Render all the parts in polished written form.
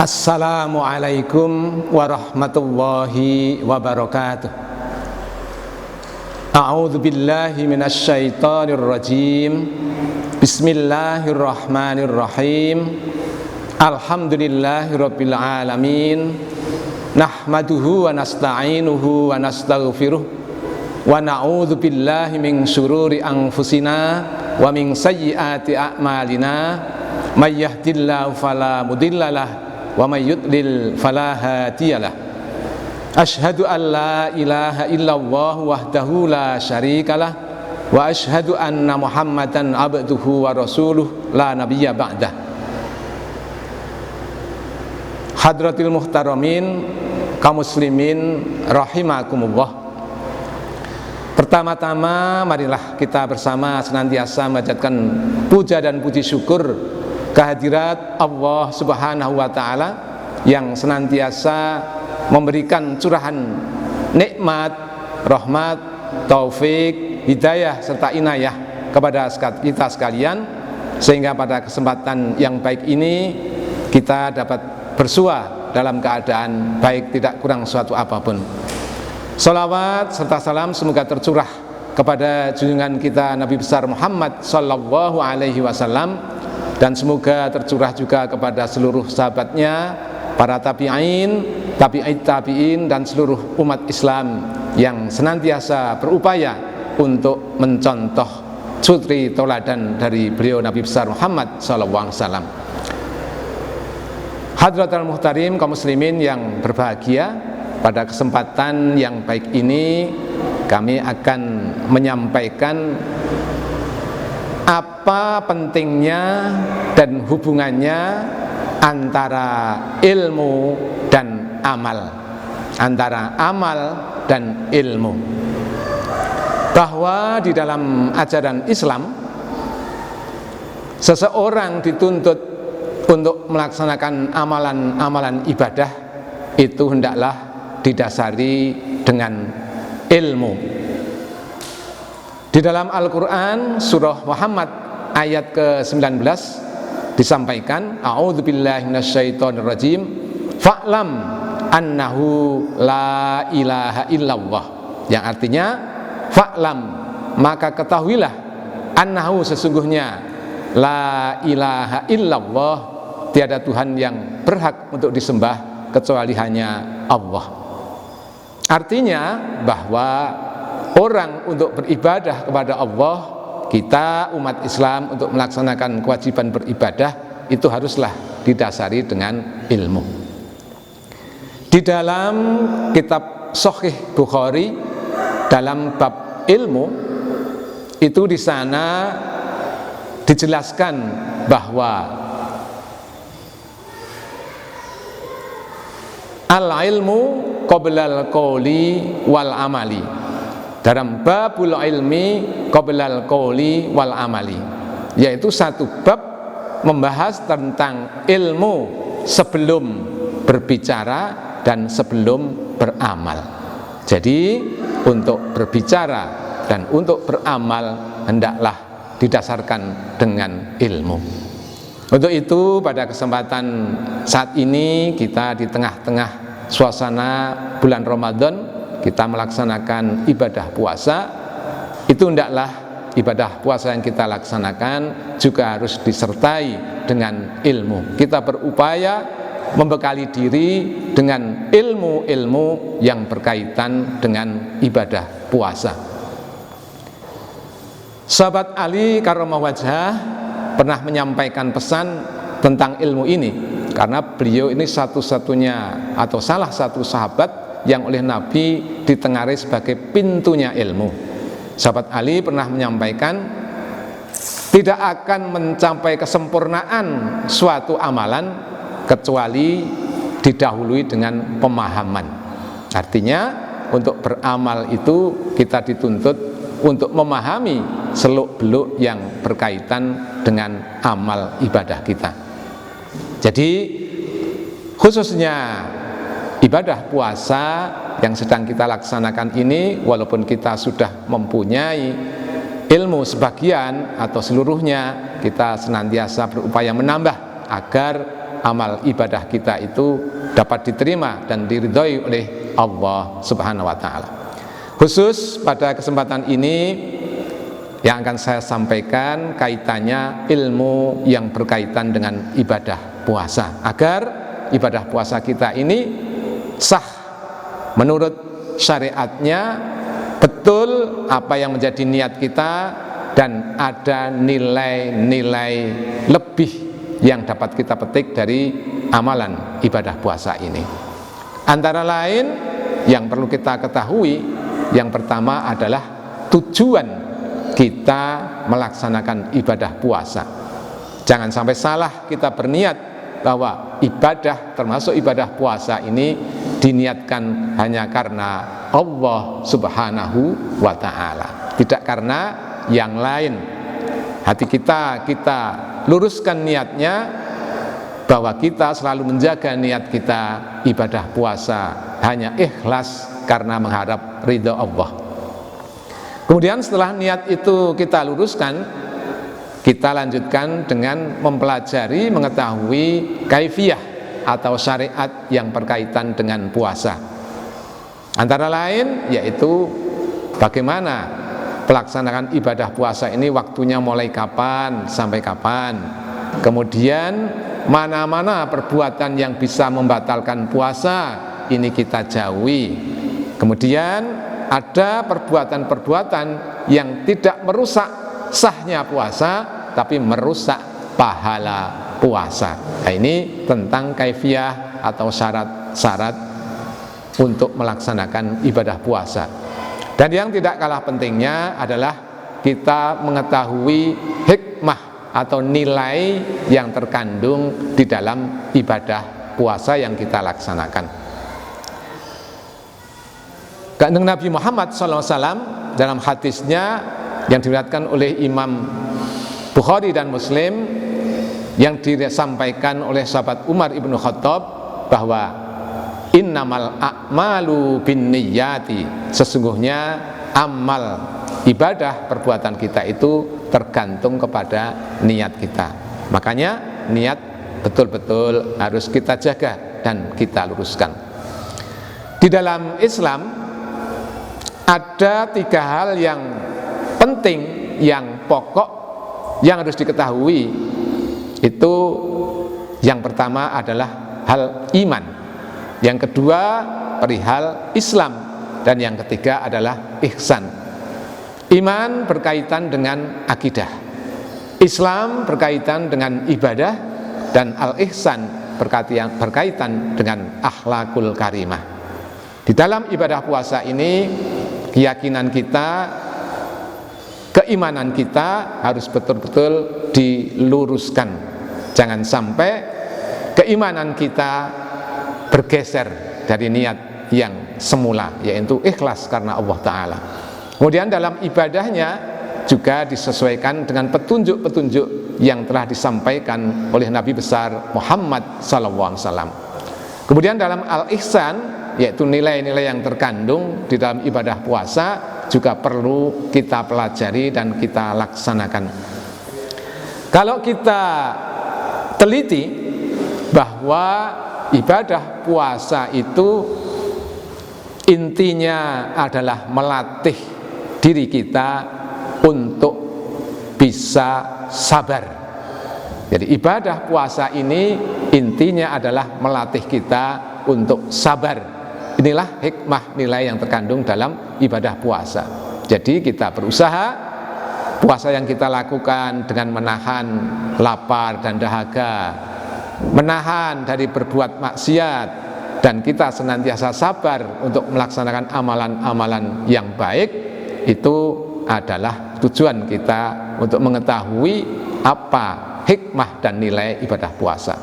Assalamualaikum warahmatullahi wabarakatuh. A'udzu billahi minasy syaithanir rajim. Bismillahirrahmanirrahim. Alhamdulillahirabbil alamin. Nahmaduhu wa nasta'inuhu wa nastaghfiruh. Wa na'udzu billahi min syururi anfusina wa min sayyiati a'malina. May yahdihillahu fala mudhillalah wa may yudlil fala hadiyalah. Asyhadu an la ilaha illallah wahdahu la syarikalah wa asyhadu anna Muhammadan abduhu wa rasuluh la nabiyya ba'dah. Hadratil muhtaramin kaum muslimin rahimakumullah. Pertama-tama marilah kita bersama senantiasa menjadikan puja dan puji syukur kehadirat Allah Subhanahu wa Ta'ala yang senantiasa memberikan curahan nikmat, rahmat, taufik, hidayah serta inayah kepada kita sekalian, sehingga pada kesempatan yang baik ini kita dapat bersua dalam keadaan baik, tidak kurang suatu apapun. Salawat serta salam semoga tercurah kepada junjungan kita Nabi besar Muhammad sallallahu alaihi wasallam, dan semoga tercurah juga kepada seluruh sahabatnya, para tabi'in, tabi'in, dan seluruh umat Islam yang senantiasa berupaya untuk mencontoh sutri tauladan dari beliau Nabi besar Muhammad SAW. Hadratul muhtarim kaum muslimin yang berbahagia, pada kesempatan yang baik ini kami akan menyampaikan apa pentingnya dan hubungannya antara ilmu dan amal, antara amal dan ilmu. Bahwa di dalam ajaran Islam seseorang dituntut untuk melaksanakan amalan-amalan ibadah itu hendaklah didasari dengan ilmu. Di dalam Al-Quran surah Muhammad ayat ke-19 disampaikan, a'udzubillahi minasyaitonir rajim, fa'lam annahu la ilaha illallah, yang artinya fa'lam, maka ketahuilah, annahu sesungguhnya, la ilaha illallah, tiada Tuhan yang berhak untuk disembah kecuali hanya Allah. Artinya bahwa orang untuk beribadah kepada Allah, kita umat Islam untuk melaksanakan kewajiban beribadah itu haruslah didasari dengan ilmu. Di dalam kitab Sahih Bukhari dalam bab ilmu itu di sana dijelaskan bahwa al-ilmu qoblal qawli wal amali, dalam babul ilmi qoblal qawli wal amali, yaitu satu bab membahas tentang ilmu sebelum berbicara dan sebelum beramal. Jadi untuk berbicara dan untuk beramal hendaklah didasarkan dengan ilmu. Untuk itu pada kesempatan saat ini kita di tengah-tengah suasana bulan Ramadan, kita melaksanakan ibadah puasa, itu hendaklah ibadah puasa yang kita laksanakan juga harus disertai dengan ilmu. Kita berupaya membekali diri dengan ilmu-ilmu yang berkaitan dengan ibadah puasa. Sahabat Ali karramah wajhah pernah menyampaikan pesan tentang ilmu ini, karena beliau ini satu-satunya atau salah satu sahabat yang oleh Nabi ditengarai sebagai pintunya ilmu. Sahabat Ali pernah menyampaikan, tidak akan mencapai kesempurnaan suatu amalan kecuali didahului dengan pemahaman. Artinya untuk beramal itu kita dituntut untuk memahami seluk-beluk yang berkaitan dengan amal ibadah kita. Jadi khususnya ibadah puasa yang sedang kita laksanakan ini, walaupun kita sudah mempunyai ilmu sebagian atau seluruhnya, kita senantiasa berupaya menambah agar amal ibadah kita itu dapat diterima dan diridhoi oleh Allah Subhanahu wa taala. Khusus pada kesempatan ini yang akan saya sampaikan kaitannya ilmu yang berkaitan dengan ibadah puasa, agar ibadah puasa kita ini sah menurut syariatnya, betul apa yang menjadi niat kita, dan ada nilai-nilai lebih yang dapat kita petik dari amalan ibadah puasa ini. Antara lain yang perlu kita ketahui, yang pertama adalah tujuan kita melaksanakan ibadah puasa. Jangan sampai salah kita berniat bahwa ibadah, termasuk ibadah puasa ini, diniatkan hanya karena Allah Subhanahu wa ta'ala, tidak karena yang lain. Hati kita luruskan niatnya, bahwa kita selalu menjaga niat kita ibadah puasa hanya ikhlas karena mengharap ridha Allah. Kemudian setelah niat itu kita luruskan, kita lanjutkan dengan mempelajari, mengetahui kaifiyah atau syariat yang berkaitan dengan puasa. Antara lain yaitu bagaimana pelaksanaan ibadah puasa ini, waktunya mulai kapan sampai kapan. Kemudian mana-mana perbuatan yang bisa membatalkan puasa ini kita jauhi. Kemudian ada perbuatan-perbuatan yang tidak merusak sahnya puasa, tapi merusak pahala puasa. Nah, ini tentang kaifiyah atau syarat-syarat untuk melaksanakan ibadah puasa. Dan yang tidak kalah pentingnya adalah kita mengetahui hikmah atau nilai yang terkandung di dalam ibadah puasa yang kita laksanakan. Kanjeng Nabi Muhammad SAW dalam hadisnya yang diriwayatkan oleh Imam Bukhari dan Muslim, yang disampaikan oleh sahabat Umar ibnu Khattab, bahwa innamal a'malu binniyati, sesungguhnya amal ibadah perbuatan kita itu tergantung kepada niat kita. Makanya niat betul-betul harus kita jaga dan kita luruskan. Di dalam Islam ada 3 hal yang penting, yang pokok, yang harus diketahui. Itu yang pertama adalah hal iman, yang kedua perihal Islam, dan yang ketiga adalah ihsan. Iman berkaitan dengan akidah, Islam berkaitan dengan ibadah, dan al-ihsan berkaitan dengan akhlakul karimah. Di dalam ibadah puasa ini, keyakinan kita, keimanan kita harus betul-betul diluruskan. Jangan sampai keimanan kita bergeser dari niat yang semula, yaitu ikhlas karena Allah Ta'ala. Kemudian dalam ibadahnya juga disesuaikan dengan petunjuk-petunjuk yang telah disampaikan oleh Nabi besar Muhammad SAW. Kemudian dalam al-ihsan, yaitu nilai-nilai yang terkandung di dalam ibadah puasa, juga perlu kita pelajari dan kita laksanakan. Kalau kita teliti bahwa ibadah puasa itu intinya adalah melatih diri kita untuk bisa sabar. Jadi ibadah puasa ini intinya adalah melatih kita untuk sabar. Inilah hikmah nilai yang terkandung dalam ibadah puasa. Jadi kita berusaha, puasa yang kita lakukan dengan menahan lapar dan dahaga, menahan dari berbuat maksiat, dan kita senantiasa sabar untuk melaksanakan amalan-amalan yang baik. Itu adalah tujuan kita untuk mengetahui apa hikmah dan nilai ibadah puasa.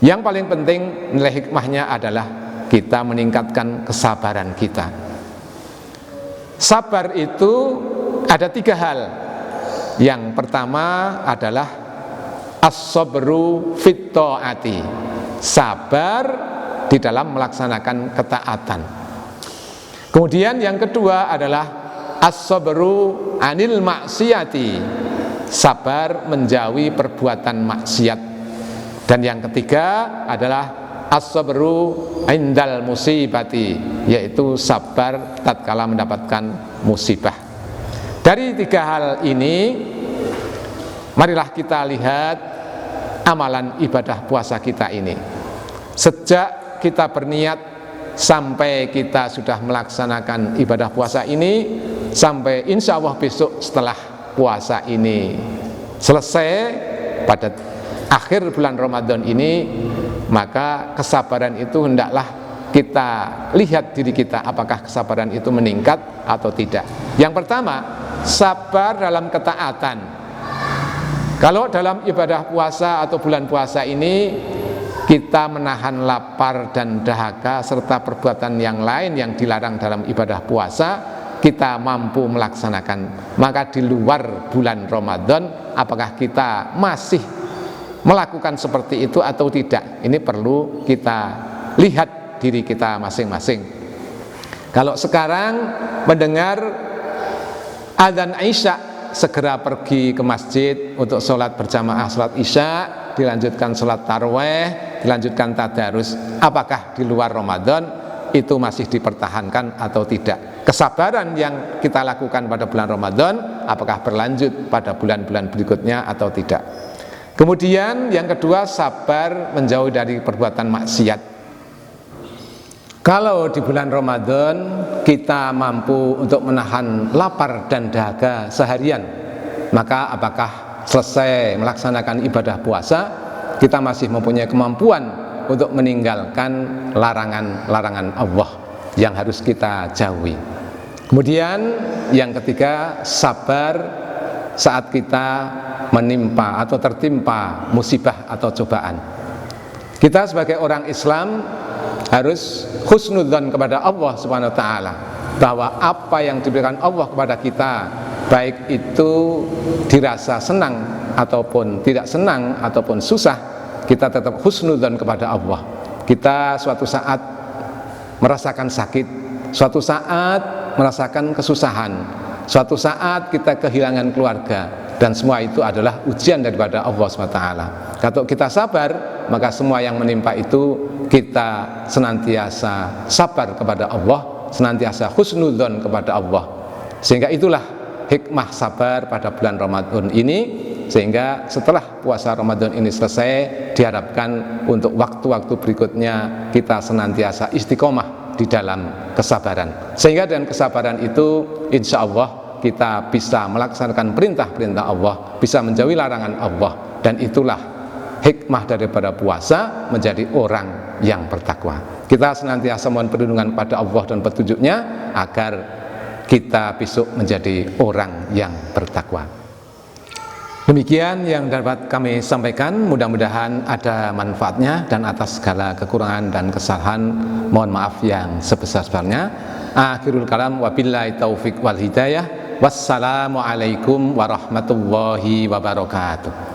Yang paling penting nilai hikmahnya adalah kita meningkatkan kesabaran kita. Sabar itu ada 3 hal. Yang pertama adalah as-sabru fit ta'ati, sabar di dalam melaksanakan ketaatan. Kemudian yang kedua adalah as-sabru anil maksiati, sabar menjauhi perbuatan maksiat. Dan yang ketiga adalah as-sabru indal musibati, yaitu sabar tatkala mendapatkan musibah. Dari tiga hal ini, marilah kita lihat amalan ibadah puasa kita ini. Sejak kita berniat sampai kita sudah melaksanakan ibadah puasa ini, sampai insya Allah besok setelah puasa ini selesai pada akhir bulan Ramadan ini, maka kesabaran itu hendaklah kita lihat diri kita, apakah kesabaran itu meningkat atau tidak. Yang pertama, sabar dalam ketaatan. Kalau dalam ibadah puasa atau bulan puasa ini kita menahan lapar dan dahaga serta perbuatan yang lain yang dilarang dalam ibadah puasa, kita mampu melaksanakan. Maka di luar bulan Ramadan, apakah kita masih melakukan seperti itu atau tidak? Ini perlu kita lihat diri kita masing-masing. Kalau sekarang mendengar adzan Isya, segera pergi ke masjid untuk sholat berjamaah, sholat Isya, dilanjutkan sholat taraweh, dilanjutkan tadarus. Apakah di luar Ramadan itu masih dipertahankan atau tidak? Kesabaran yang kita lakukan pada bulan Ramadan, apakah berlanjut pada bulan-bulan berikutnya atau tidak? Kemudian yang kedua, sabar menjauh dari perbuatan maksiat. Kalau di bulan Ramadan kita mampu untuk menahan lapar dan dahaga seharian, maka apakah selesai melaksanakan ibadah puasa kita masih mempunyai kemampuan untuk meninggalkan larangan-larangan Allah yang harus kita jauhi. Kemudian yang ketiga, sabar saat kita menimpa atau tertimpa musibah atau cobaan. Kita sebagai orang Islam harus husnudzon kepada Allah Subhanahu wa taala, bahwa apa yang diberikan Allah kepada kita, baik itu dirasa senang ataupun tidak senang ataupun susah, kita tetap husnudzon kepada Allah. Kita suatu saat merasakan sakit, suatu saat merasakan kesusahan, suatu saat kita kehilangan keluarga, dan semua itu adalah ujian daripada Allah SWT. Kalau kita sabar, maka semua yang menimpa itu kita senantiasa sabar kepada Allah, senantiasa husnudzon kepada Allah. Sehingga itulah hikmah sabar pada bulan Ramadan ini, sehingga setelah puasa Ramadan ini selesai, diharapkan untuk waktu-waktu berikutnya kita senantiasa istiqomah di dalam kesabaran, sehingga dengan kesabaran itu insya Allah kita bisa melaksanakan perintah-perintah Allah, bisa menjauhi larangan Allah, dan itulah hikmah daripada puasa, menjadi orang yang bertakwa. Kita senantiasa mohon perlindungan pada Allah dan petunjuknya agar kita besok menjadi orang yang bertakwa. Demikian yang dapat kami sampaikan, mudah-mudahan ada manfaatnya, dan atas segala kekurangan dan kesalahan mohon maaf yang sebesar-besarnya. Akhirul kalam, wabillahi taufik wal hidayah. Wassalamualaikum warahmatullahi wabarakatuh.